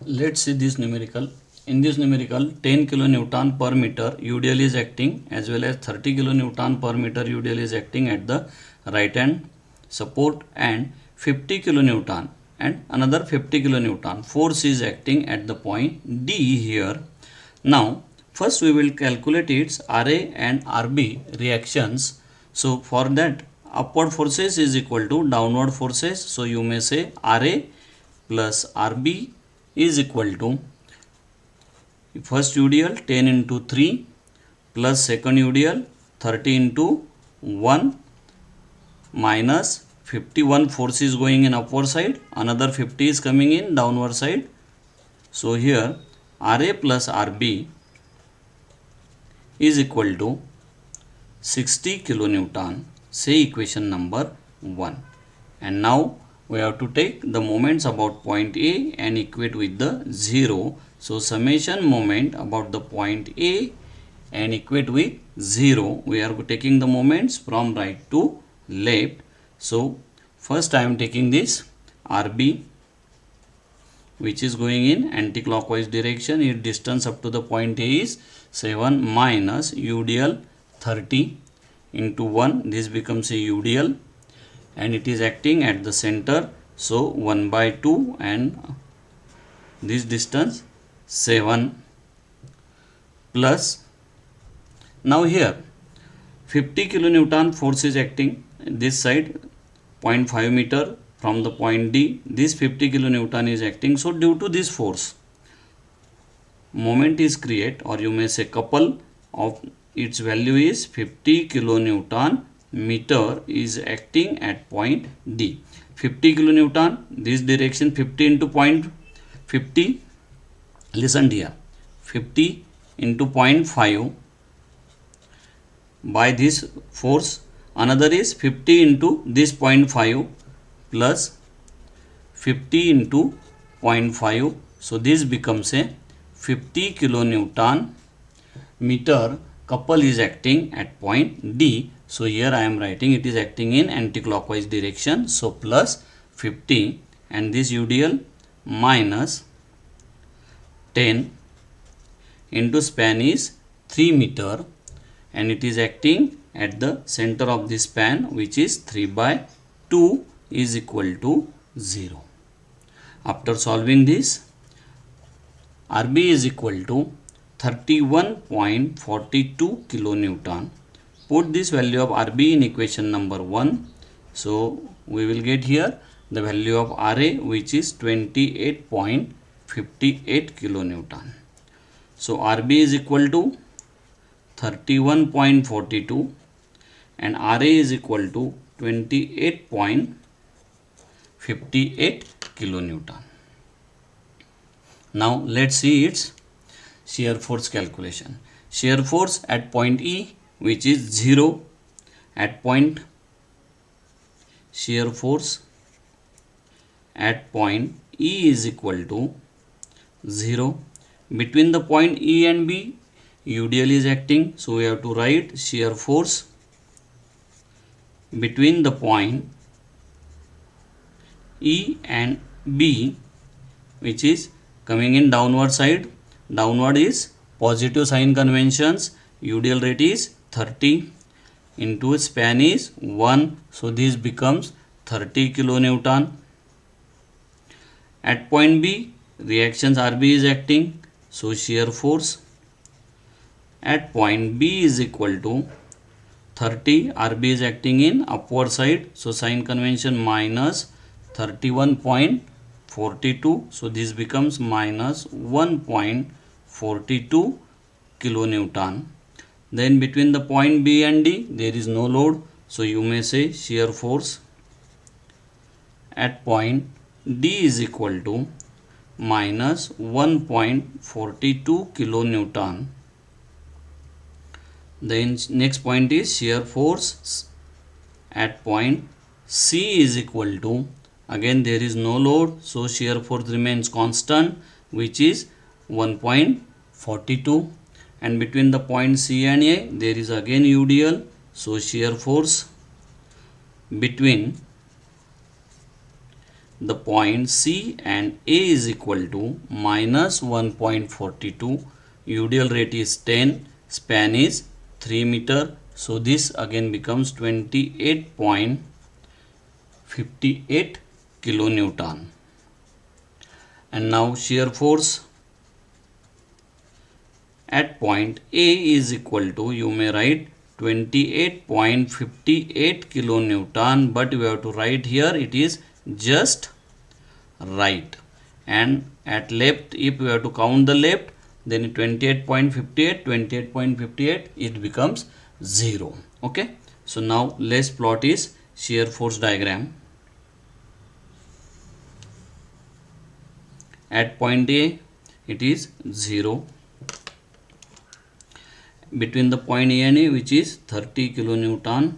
Let's see this numerical. In this numerical, 10 kilonewton per meter UDL is acting, as well as 30 kilonewton per meter UDL is acting at the right hand support, and 50 kilonewton and another 50 kilonewton force is acting at the point D here. Now first we will calculate its RA and RB reactions. So for that, upward forces is equal to downward forces. So you may say RA plus RB is equal to first UDL 10 into 3 plus second UDL 30 into 1 minus 51 force is going in upward side, another 50 is coming in downward side. So here RA plus RB is equal to 60 kilonewton. Say equation number 1. And now we have to take the moments about point A and equate with the 0. So summation moment about the point A and equate with 0. We are taking the moments from right to left. So first I am taking this RB, which is going in anti-clockwise direction. Its distance up to the point A is 7 minus UDL 30 into 1. This becomes a UDL and it is acting at the center. So 1 by 2 and this distance 7 plus. Now here 50 kilonewton force is acting this side 0.5 meter from the point D. This 50 kilonewton is acting. So due to this force, moment is create, or you may say couple of its value is 50 kilonewton meter is acting at point D. 50 kilonewton, this direction 50 into 0.50. Listen here, 50 into 0.5 by this force. Another is 50 into this 0.5 plus 50 into 0.5. So this becomes a 50 kilonewton meter couple is acting at point D. So here I am writing it is acting in anti-clockwise direction. So plus 50 and this UDL minus 10 into span is 3 meter and it is acting at the center of this span, which is 3 by 2 is equal to 0. After solving this, RB is equal to 31.42 kilonewton. Put this value of RB in equation number 1. So we will get here the value of RA, which is 28.58 kilonewton. So RB is equal to 31.42 and RA is equal to 28.58 kilonewton. Now let's see its shear force calculation. Shear force at point E, which is 0 at point, shear force at point E is equal to 0. Between the point E and B, UDL is acting. So we have to write shear force between the point E and B, which is coming in downward side. Downward is positive sign conventions. UDL rate is 30 into span is 1. So this becomes 30 kilonewton. At point B, reactions RB is acting. So shear force at point B is equal to 30. RB is acting in upward side. So sign convention minus 31.42. So this becomes minus 1.42 kilonewton. Then between the point B and D, there is no load. So you may say shear force at point D is equal to minus 1.42 kilonewton. Then next point is shear force at point C is equal to, again there is no load, so shear force remains constant, which is 1.42. And between the point C and A, there is again UDL. So shear force between the point C and A is equal to minus 1.42. UDL rate is 10, span is 3 meter. So this again becomes 28.58 kilonewton. And now shear force at point A is equal to, you may write 28.58 kilonewton, but we have to write here it is just right, and at left, if we have to count the left, then 28.58 it becomes 0. Okay, so now let's plot is shear force diagram. At point A it is 0. Between the point A and A, which is 30 kilonewton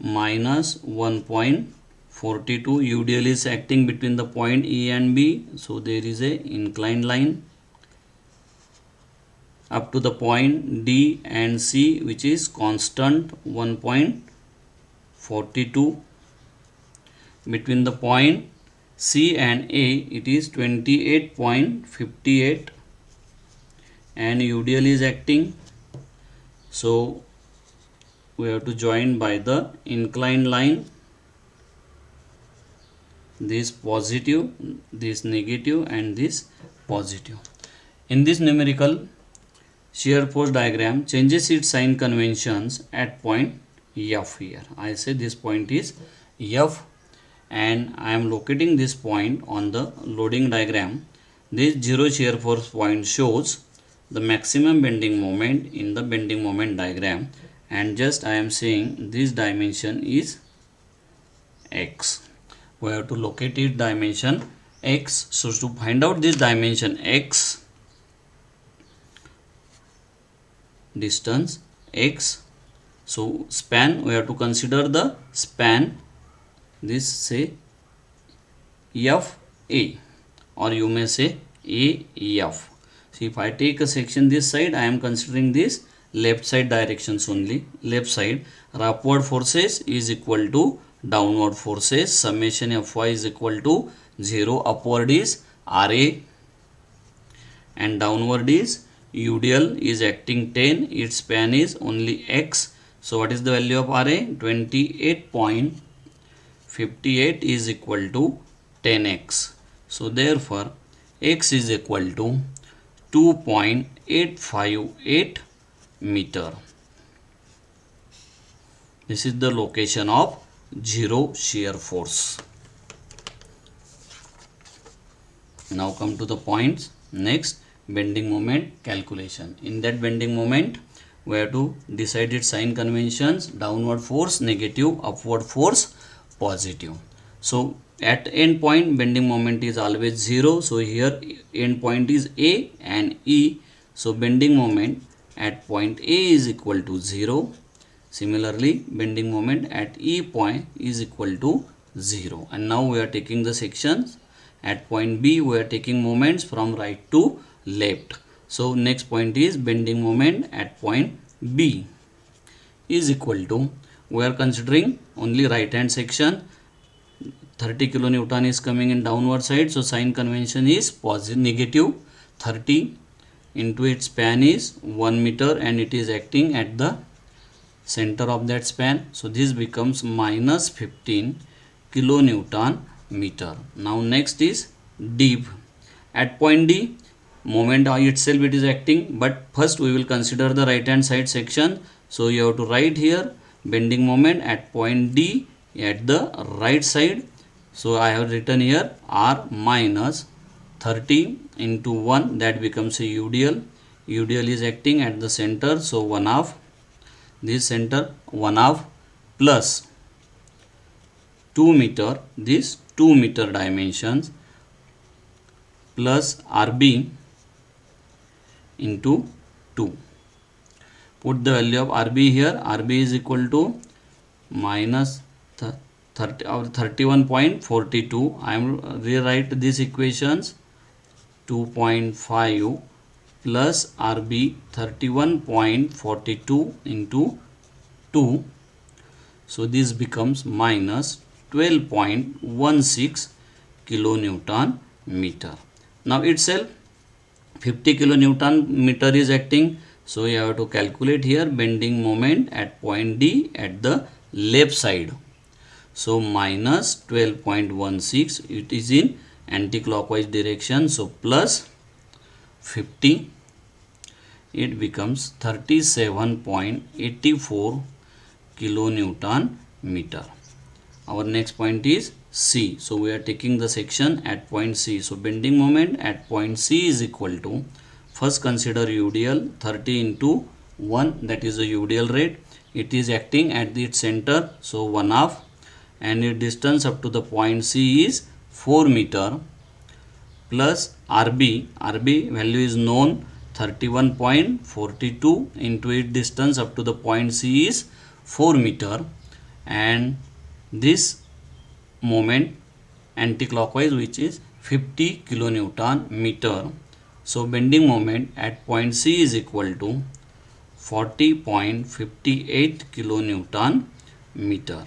minus 1.42. UDL is acting between the point E and B, so there is a inclined line up to the point D and C, which is constant 1.42. Between the point C and A, it is 28.58, and UDL is acting, so we have to join by the inclined line, this positive, this negative, and this positive. In this numerical shear force diagram changes its sign conventions at point F. Here I say this point is F, and I am locating this point on the loading diagram. This zero shear force point shows the maximum bending moment in the bending moment diagram, and just I am saying this dimension is x. We have to locate its dimension x. So to find out this dimension x, distance x, so span, we have to consider the span, this say FA, or you may say AF. See, if I take a section this side, I am considering this left side directions only. Left side, upward forces is equal to downward forces, summation Fy is equal to 0. Upward is RA and downward is UDL is acting 10, its span is only x. So what is the value of RA? 28.58 is equal to 10x. So therefore x is equal to 2.858 meter. This is the location of zero shear force. Now come to the points. Next, bending moment calculation. In that bending moment, we have to decide its sign conventions: downward force negative, upward force positive. So at end point, bending moment is always 0. So here end point is A and E. So bending moment at point A is equal to 0. Similarly, bending moment at E point is equal to 0. And now we are taking the sections. At point B, we are taking moments from right to left. So next point is bending moment at point B is equal to, we are considering only right hand section. 30 kilonewton is coming in downward side, so sign convention is positive, negative 30 into its span is 1 meter, and it is acting at the center of that span. So this becomes minus 15 kilonewton meter. Now next is D. At point D, moment itself it is acting, but first we will consider the right hand side section. So you have to write here bending moment at point D at the right side. So I have written here R minus 30 into 1, that becomes a UDL. UDL is acting at the center, so 1/2 this center, 1/2 plus 2 meter, this 2 meter dimensions, plus RB into 2. Put the value of RB here. RB is equal to minus 31.42. I am rewrite these equations. 2.5 plus RB 31.42 into 2. So this becomes minus 12.16 kilonewton meter. Now itself 50 kilonewton meter is acting. So you have to calculate here bending moment at point D at the left side. So minus 12.16, it is in anti-clockwise direction. So plus 50, it becomes 37.84 kilonewton meter. Our next point is C. So we are taking the section at point C. So bending moment at point C is equal to, first consider UDL 30 into 1, that is the UDL rate. It is acting at its center, so 1/2, and its distance up to the point C is 4 meter, plus RB value is known, 31.42 into its distance up to the point C is 4 meter, and this moment anti-clockwise, which is 50 kilonewton meter. So bending moment at point C is equal to 40.58 kilonewton meter.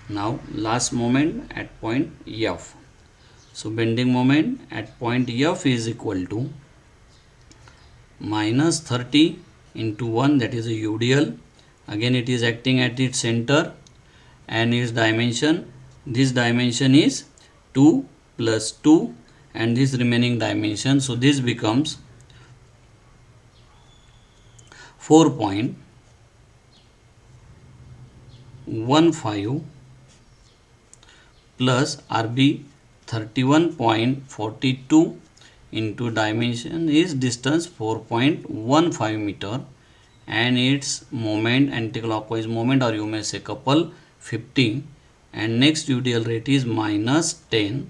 Now last moment at point F. So bending moment at point F is equal to minus 30 into 1, that is a UDL. Again it is acting at its center, and its dimension, this dimension is 2 plus 2, and this remaining dimension, so this becomes 4.15 plus RB 31.42 into dimension is distance 4.15 meter, and its moment, anti-clockwise moment, or you may say couple, 50, and next UDL rate is minus 10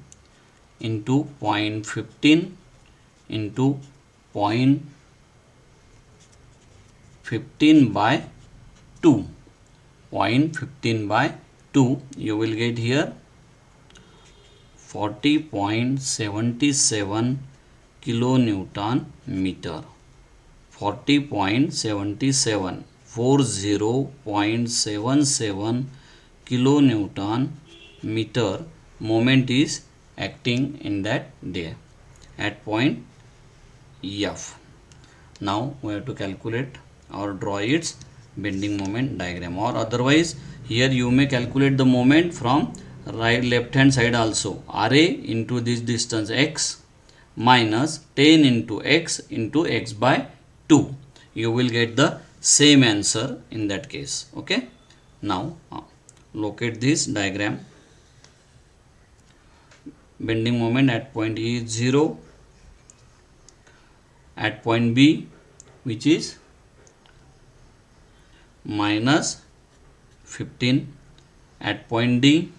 into 0.15 into 0.15 by 2. 0.15 by 2, you will get here 40.77 kilonewton meter. 40.77, 40.77 kilonewton meter moment is acting in that day at point F. Now we have to calculate or draw its bending moment diagram, or otherwise here you may calculate the moment from right left hand side also. RA into this distance x minus 10 into x by 2. You will get the same answer in that case. Okay. Now locate this diagram. Bending moment at point E is 0, at point B, which is minus 15, at point D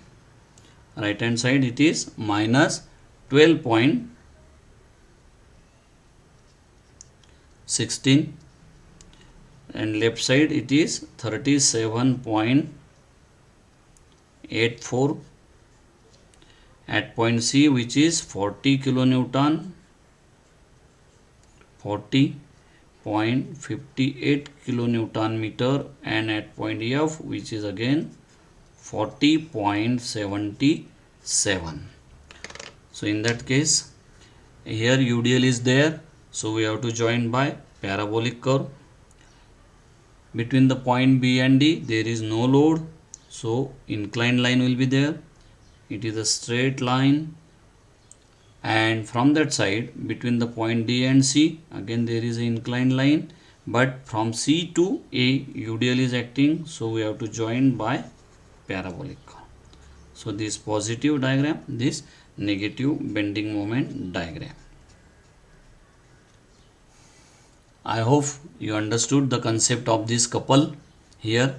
right hand side it is minus 12.16, and left side it is 37.84, at point C, which is 40 kilonewton, 40.58 kilonewton meter, and at point F, which is again 40.77. So in that case here UDL is there, so we have to join by parabolic curve. Between the point B and D there is no load, so inclined line will be there. It is a straight line, and from that side between the point D and C again there is an inclined line, but from C to A UDL is acting, so we have to join by parabolic. So this positive diagram, this negative bending moment diagram. I hope you understood the concept of this couple here.